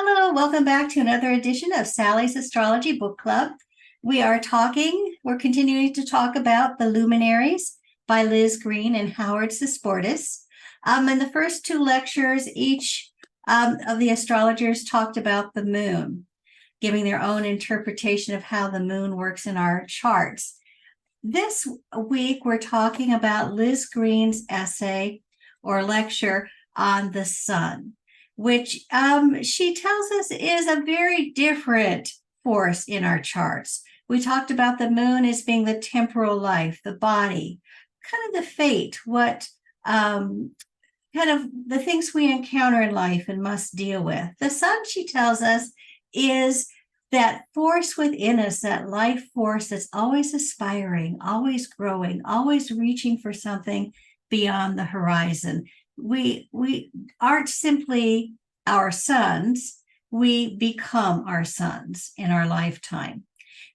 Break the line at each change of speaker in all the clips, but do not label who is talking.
Hello, welcome back to another edition of Sally's Astrology Book Club. We're continuing to talk about The Luminaries by Liz Greene and Howard Susportis. In the first two lectures, each of the astrologers talked about the moon, giving their own interpretation of how the moon works in our charts. This week, we're talking about Liz Greene's essay or lecture on the sun, which she tells us is a very different force in our charts. We talked about the moon as being the temporal life, the body, kind of the fate, what kind of the things we encounter in life and must deal with. The sun, she tells us, is that force within us, that life force that's always aspiring, always growing, always reaching for something beyond the horizon. We aren't simply our sons, we become our sons in our lifetime.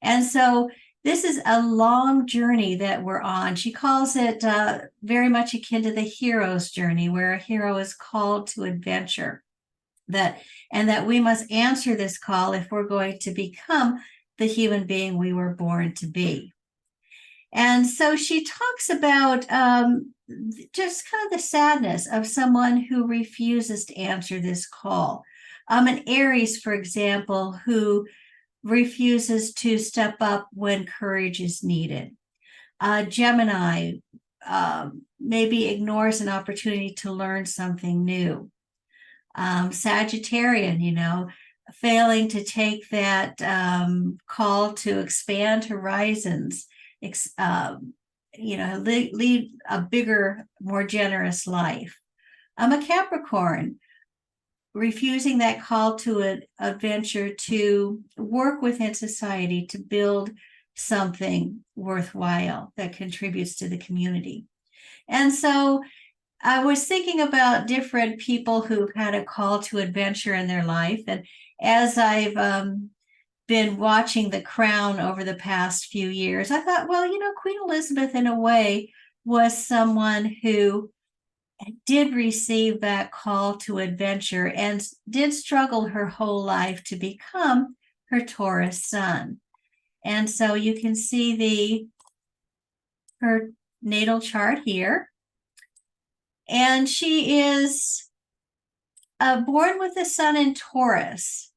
And so this is a long journey that we're on. She calls it very much akin to the hero's journey, where a hero is called to adventure. That we must answer this call if we're going to become the human being we were born to be. And so she talks about just kind of the sadness of someone who refuses to answer this call. An Aries, for example, who refuses to step up when courage is needed. Gemini maybe ignores an opportunity to learn something new. Sagittarian, failing to take that call to expand horizons, lead a bigger, more generous life. A Capricorn, refusing that call to an adventure to work within society to build something worthwhile that contributes to the community. And so I was thinking about different people who had a call to adventure in their life. And as I've been watching The Crown over the past few years, I thought, well, Queen Elizabeth, in a way, was someone who did receive that call to adventure and did struggle her whole life to become her Taurus sun. And so you can see her natal chart here. And she is born with the sun in Taurus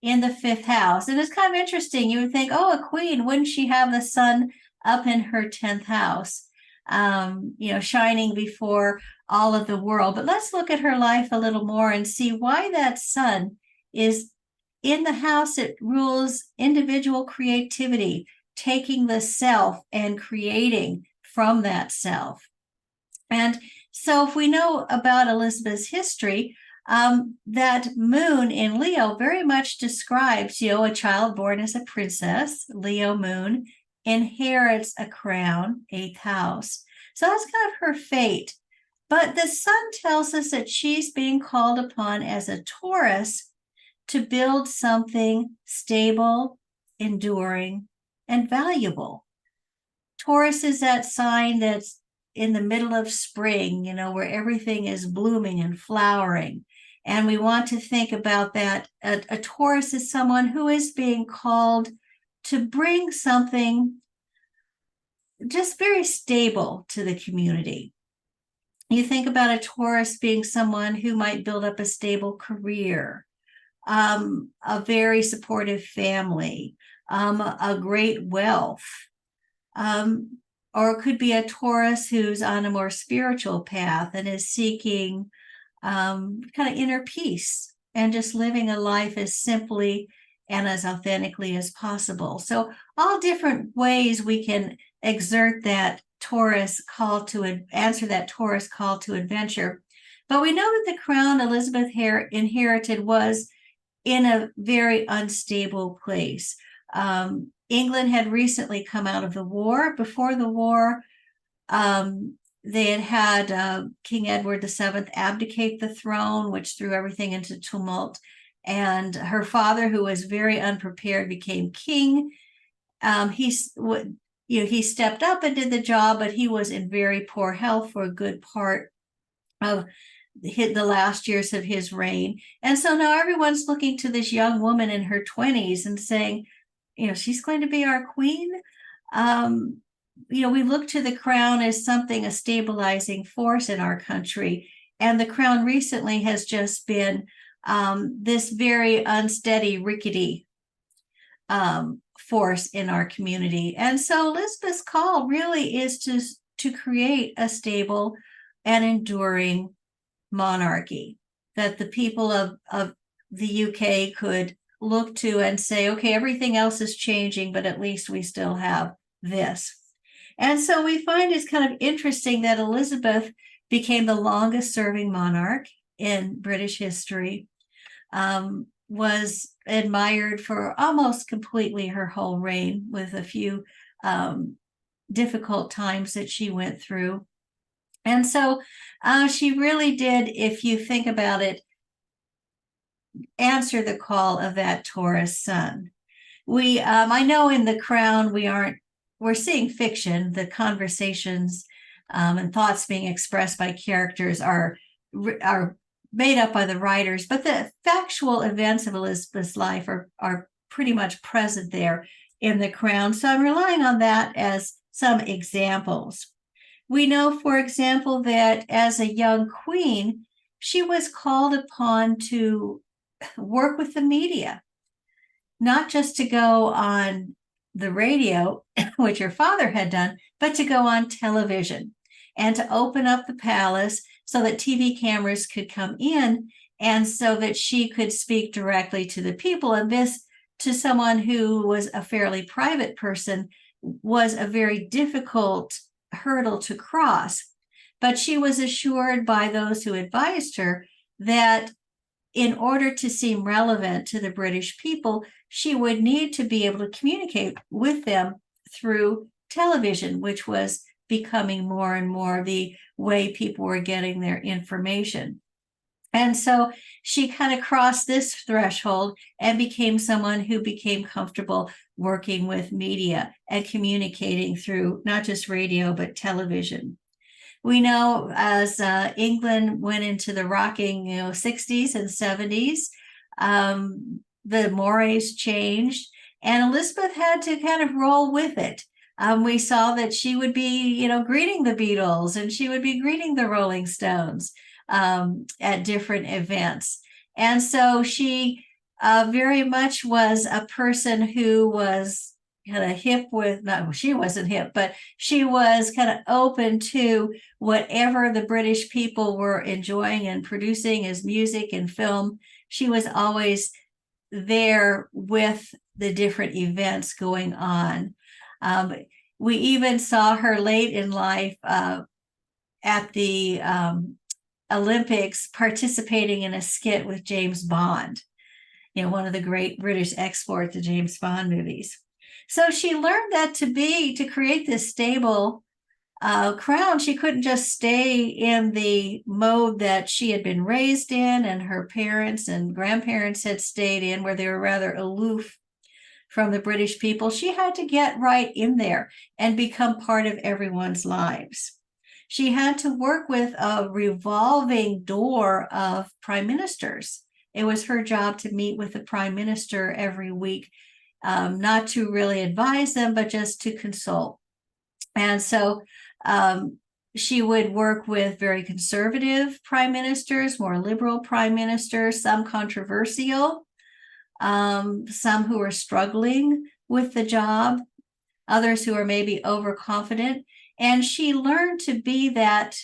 in the fifth house. And it's kind of interesting. You would think, oh, a queen, wouldn't she have the sun up in her 10th house, shining before all of the world? But let's look at her life a little more and see why that sun is in the house. It rules individual creativity, taking the self and creating from that self. And so if we know about Elizabeth's history, that moon in Leo very much describes, a child born as a princess, Leo moon, inherits a crown, 8th house. So that's kind of her fate. But the sun tells us that she's being called upon as a Taurus to build something stable, enduring, and valuable. Taurus is that sign that's in the middle of spring, where everything is blooming and flowering. And we want to think about that. A Taurus is someone who is being called to bring something just very stable to the community. You think about a Taurus being someone who might build up a stable career, a very supportive family, a great wealth. Or it could be a Taurus who's on a more spiritual path and is seeking kind of inner peace and just living a life as simply and as authentically as possible. So all different ways we can exert that Taurus call to answer that Taurus call to adventure. But we know that the crown Elizabeth inherited was in a very unstable place. England had recently come out of the war. Before the war, they had King Edward VII abdicate the throne, which threw everything into tumult. And her father, who was very unprepared, became king. He stepped up and did the job, but he was in very poor health for a good part of hit the last years of his reign. And so now everyone's looking to this young woman in her 20s and saying, she's going to be our queen. We look to the crown as something, a stabilizing force in our country. And the crown recently has just been this very unsteady, rickety force in our community. And so Elizabeth's call really is to create a stable and enduring monarchy that the people of the UK could look to and say, okay, everything else is changing, but at least we still have this. And so we find it's kind of interesting that Elizabeth became the longest serving monarch in British history, was admired for almost completely her whole reign, with a few difficult times that she went through. And so she really did, if you think about it, answer the call of that Taurus sun. I know in The Crown we're seeing fiction. The conversations and thoughts being expressed by characters are made up by the writers, but the factual events of Elizabeth's life are pretty much present there in The Crown. So I'm relying on that as some examples. We know, for example, that as a young queen, she was called upon to work with the media, not just to go on the radio, which her father had done, but to go on television and to open up the palace so that TV cameras could come in and so that she could speak directly to the people. And this, to someone who was a fairly private person, was a very difficult hurdle to cross. But she was assured by those who advised her that in order to seem relevant to the British people, she would need to be able to communicate with them through television, which was becoming more and more the way people were getting their information. And so she kind of crossed this threshold and became someone who became comfortable working with media and communicating through not just radio, but television. We know as England went into the rocking 60s and 70s, the mores changed, and Elizabeth had to kind of roll with it. We saw that she would be, greeting the Beatles, and she would be greeting the Rolling Stones at different events. And so she very much was a person who was kind of hip with, no, she wasn't hip, but she was kind of open to whatever the British people were enjoying and producing as music and film. She was always there with the different events going on. We even saw her late in life at the Olympics participating in a skit with James Bond, one of the great British exports of James Bond movies. So she learned that to create this stable crown, she couldn't just stay in the mode that she had been raised in and her parents and grandparents had stayed in, where they were rather aloof from the British people. She had to get right in there and become part of everyone's lives. She had to work with a revolving door of prime ministers. It was her job to meet with the prime minister every week, not to really advise them, but just to consult. And so she would work with very conservative prime ministers, more liberal prime ministers, some controversial, some who are struggling with the job, others who are maybe overconfident. And she learned to be that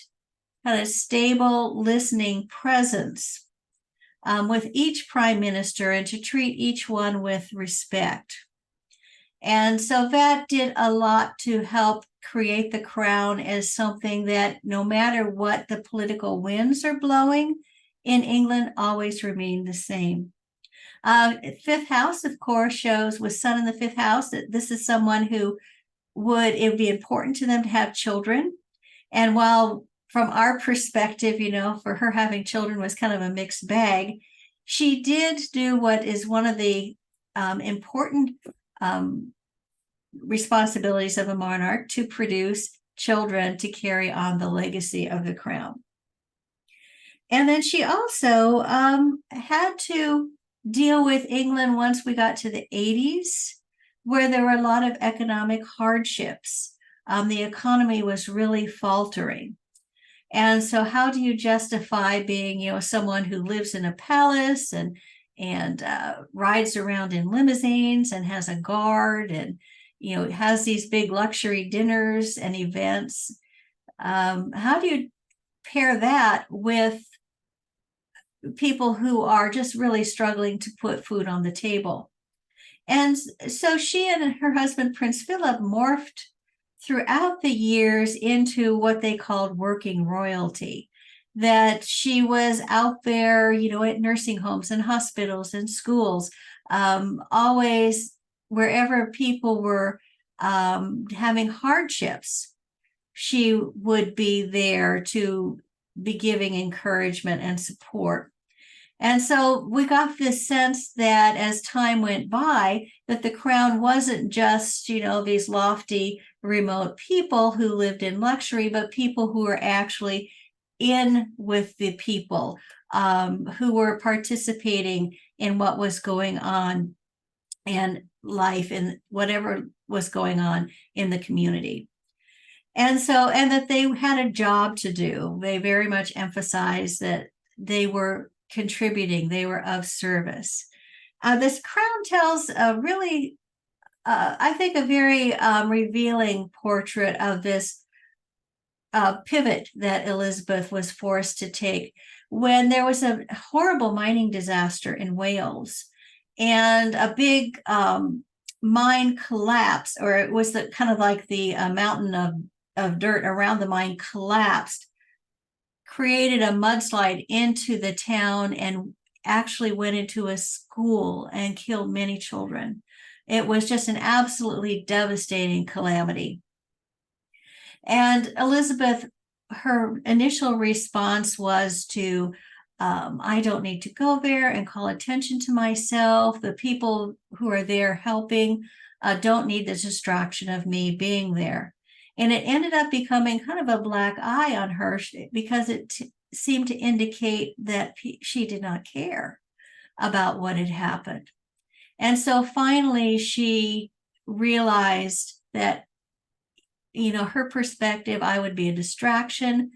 kind of stable, listening presence with each prime minister and to treat each one with respect. And so that did a lot to help create the crown as something that, no matter what the political winds are blowing in England, always remained the same. Fifth house, of course, shows with Sun in the fifth house that this is someone who it would be important to them to have children. And while from our perspective, for her having children was kind of a mixed bag, she did do what is one of the important responsibilities of a monarch, to produce children to carry on the legacy of the crown. And then she also had to deal with England once we got to the 80s, where there were a lot of economic hardships. The economy was really faltering. And so how do you justify being, someone who lives in a palace and rides around in limousines and has a guard and has these big luxury dinners and events? How do you pair that with people who are just really struggling to put food on the table? And so she and her husband, Prince Philip, morphed throughout the years into what they called working royalty. That she was out there, at nursing homes and hospitals and schools, always wherever people were having hardships, she would be there to be giving encouragement and support. And so we got this sense that as time went by, that the crown wasn't just, these lofty, remote people who lived in luxury, but people who were actually in with the people, who were participating in what was going on in life and whatever was going on in the community. And that they had a job to do. They very much emphasized that they were contributing, they were of service. This crown tells a really, I think, a very revealing portrait of this pivot that Elizabeth was forced to take when there was a horrible mining disaster in Wales, and a big mine collapsed, or it was kind of like the mountain of dirt around the mine collapsed, created a mudslide into the town, and actually went into a school and killed many children. It was just an absolutely devastating calamity. And Elizabeth, her initial response was to, I don't need to go there and call attention to myself. The people who are there helping don't need the distraction of me being there. And it ended up becoming kind of a black eye on her because it seemed to indicate that she did not care about what had happened. And so finally, she realized that, her perspective, I would be a distraction,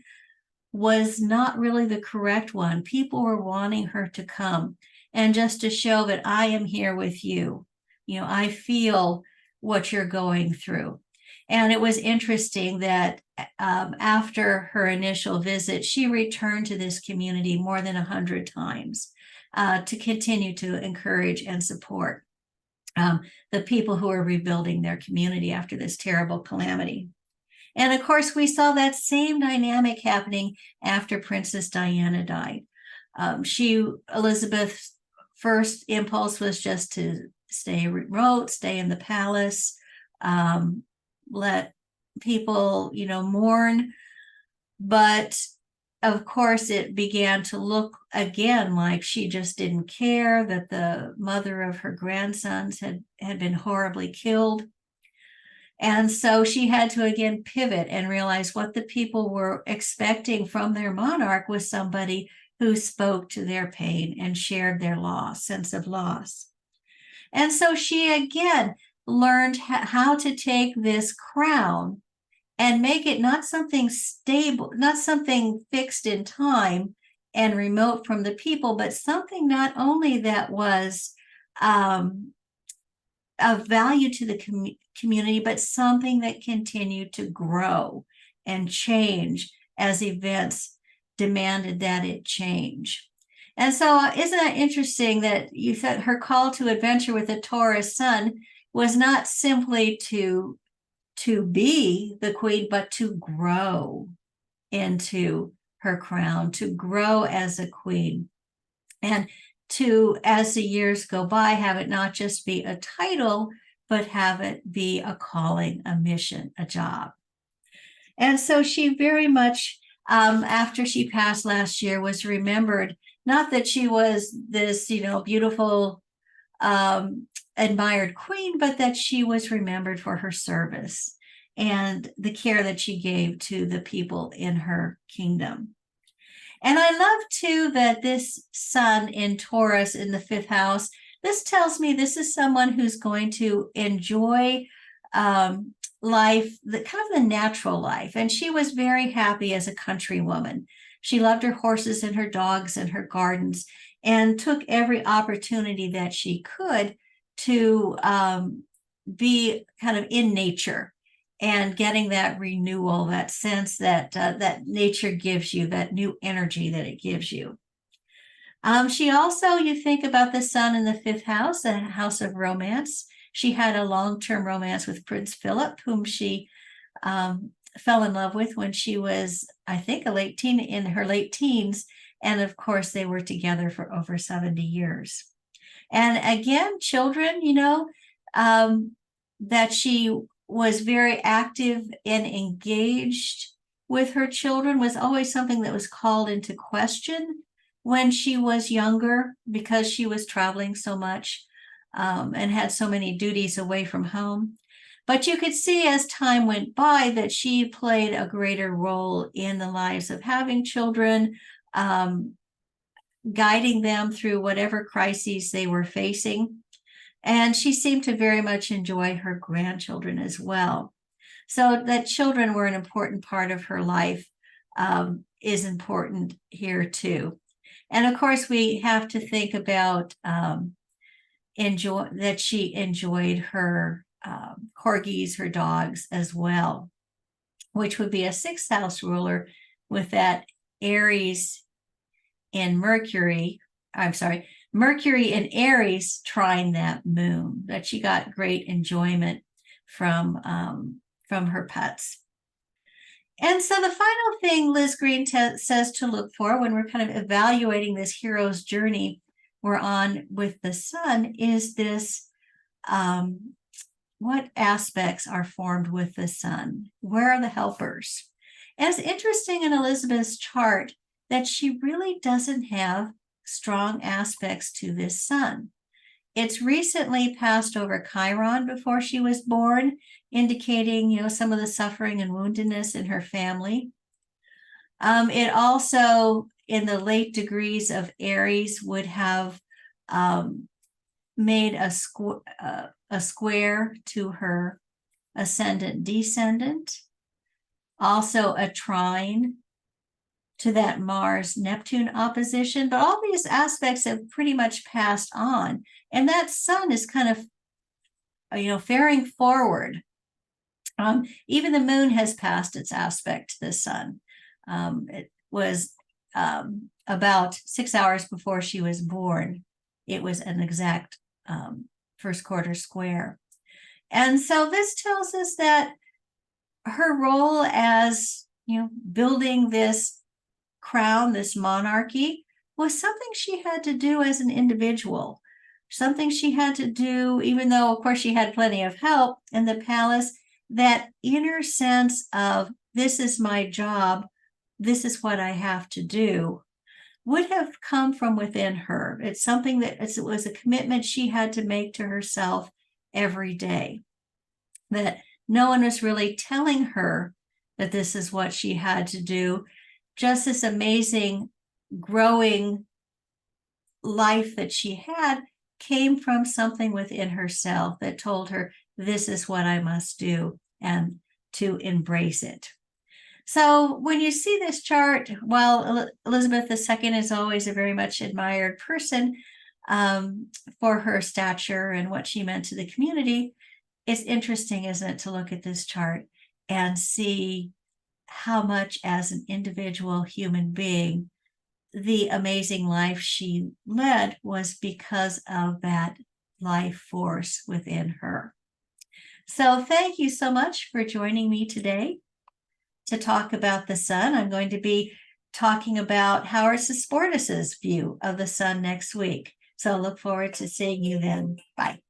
was not really the correct one. People were wanting her to come and just to show that I am here with you. I feel what you're going through. And it was interesting that after her initial visit, she returned to this community more than 100 times to continue to encourage and support the people who are rebuilding their community after this terrible calamity. And of course, we saw that same dynamic happening after Princess Diana died. Elizabeth's first impulse was just to stay remote, stay in the palace, let people, mourn. But of course, it began to look again like she just didn't care, that the mother of her grandsons had been horribly killed. And so she had to again pivot and realize what the people were expecting from their monarch was somebody who spoke to their pain and shared their sense of loss. And so she again learned how to take this crown and make it not something stable, not something fixed in time and remote from the people, but something not only that was of value to the community, but something that continued to grow and change as events demanded that it change. And so isn't that interesting that you said her call to adventure with a Taurus sun was not simply to be the queen, but to grow into her crown, to grow as a queen, and to, as the years go by, have it not just be a title, but have it be a calling, a mission, a job. And so she very much, after she passed last year, was remembered, not that she was this, beautiful, admired queen, but that she was remembered for her service and the care that she gave to the people in her kingdom. And I love too that this sun in Taurus in the fifth house, this tells me this is someone who's going to enjoy life, the kind of the natural life. And she was very happy as a country woman. She loved her horses and her dogs and her gardens and took every opportunity that she could to be kind of in nature and getting that renewal, that sense that that nature gives you, that new energy that it gives you. She also, you think about the sun in the fifth house, the house of romance. She had a long-term romance with Prince Philip, whom she fell in love with when she was, I think, in her late teens. And of course, they were together for over 70 years. And again, children, that she was very active and engaged with her children was always something that was called into question when she was younger because she was traveling so much and had so many duties away from home. But you could see as time went by that she played a greater role in the lives of having children, guiding them through whatever crises they were facing. And she seemed to very much enjoy her grandchildren as well. So that children were an important part of her life is important here too. And of course, we have to think about that she enjoyed her corgis, her dogs as well, which would be a sixth house ruler with that Aries in Mercury. I'm sorry, Mercury in Aries trine that moon, that she got great enjoyment from her pets. And so the final thing Liz Greene says to look for when we're kind of evaluating this hero's journey we're on with the sun is this, what aspects are formed with the sun? Where are the helpers? And it's interesting in Elizabeth's chart that she really doesn't have strong aspects to this sun. It's recently passed over Chiron before she was born, indicating, some of the suffering and woundedness in her family. It also, in the late degrees of Aries, would have made a square to her ascendant descendant, also a trine to that Mars-Neptune opposition, but all these aspects have pretty much passed on. And that sun is kind of, faring forward. Even the moon has passed its aspect to the sun. It was about 6 hours before she was born. It was an exact first quarter square. And so this tells us that her role as, building this crown, this monarchy, was something she had to do as an individual, something she had to do, even though, of course, she had plenty of help in the palace. That inner sense of, this is my job, this is what I have to do, would have come from within her. It's something that it was a commitment she had to make to herself every day, that no one was really telling her that this is what she had to do. Just this amazing growing life that she had came from something within herself that told her, this is what I must do, and to embrace it. So when you see this chart, while Elizabeth II is always a very much admired person for her stature and what she meant to the community, it's interesting, isn't it, to look at this chart and see how much as an individual human being, the amazing life she led was because of that life force within her. So thank you so much for joining me today to talk about the sun. I'm going to be talking about Howard Suspordis's view of the sun next week. So look forward to seeing you then. Bye.